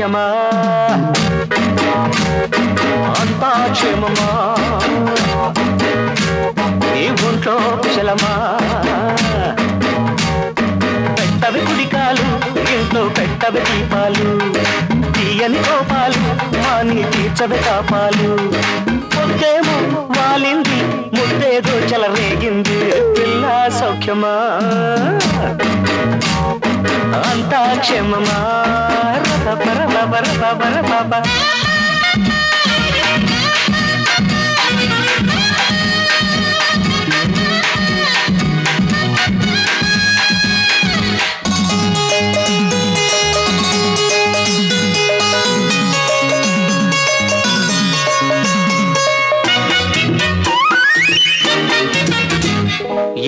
సౌఖ్యమా అంతా క్షేమమా నీ ఒంట్లో కుశలమా పెట్టవి కుడికాలు ఇంట్లో పెట్టవి దీపాలు తీయని కోపాలు మాని తీర్చవి తాపాలు పొద్దేమో వాలింది ముద్దేదో చెలరేగింది పిల్ల సౌఖ్యమా అంతా క్షేమమా రబ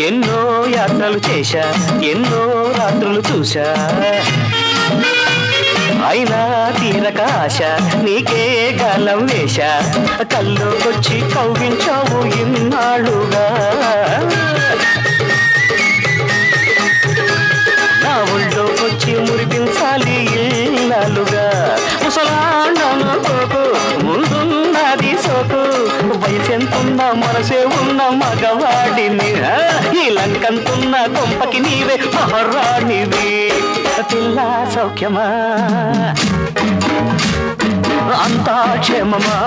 ఎన్నో యాత్రలు చేశా ఎన్నో రాత్రులు చూశా అయినా తీరక ఆశ నీకే గాలం వేశా కల్లోకొచ్చి కౌగించావు ఇన్నాళ్ళుగా నా ఒళ్ళోకొచ్చి మురిపించాలి ఇన్నాళ్ళుగా ముసలాండనుకోకు ముందున్నది సోకు వయసెంతున్న మనసే ఉన్న మగవాడిని ఈ లంకంతున్న కొంపకి నీవే మహారాణివి పిల్ల సౌఖ్యమా అంతా క్షేమమా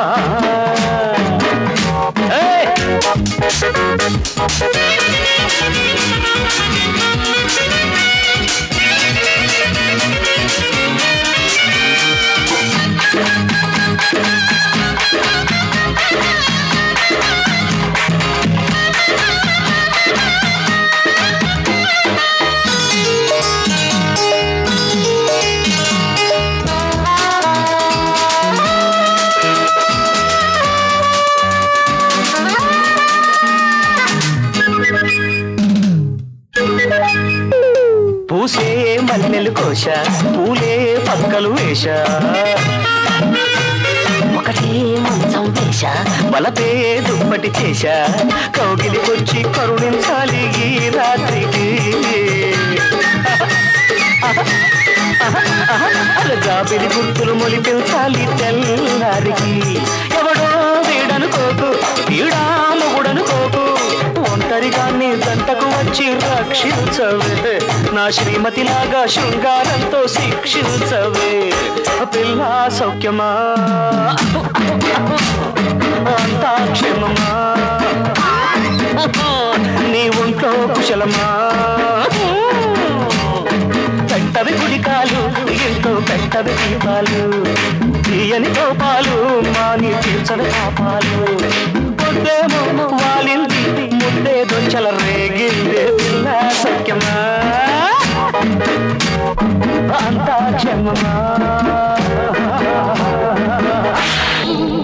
పూసే మల్లెలు కోశ పూలే పక్కలు వేశ ఒకటే మంచం వేశ బలపే దుప్పటి చేశ కౌగిలికొచ్చి కరుణించాలి ఈ రాత్రికి జాబిలి గుర్తులు మొలిపించాలి తెల్లారికి ఎవడో వీడనుకోకు వీడాముడనుకోకు ఒంటరిగాన్ని జంటకు వచ్చి రక్షించవే నా శ్రీమతిలాగా శృంగారంతో శిక్షించవే పిల్ల సౌఖ్యమా అంతా క్షేమమా నీ ఒంట్లో కుశలమా పెట్టవి కుడికాలు ఎంతో పెట్టవి దీపాలు తీయని కోపాలు మాని తీర్చని పాపాలు పొద్దేమో వాలింది ముద్దే దొంచల రేగిందే పిల్ల సౌఖ్యమా అంతా క్షేమమా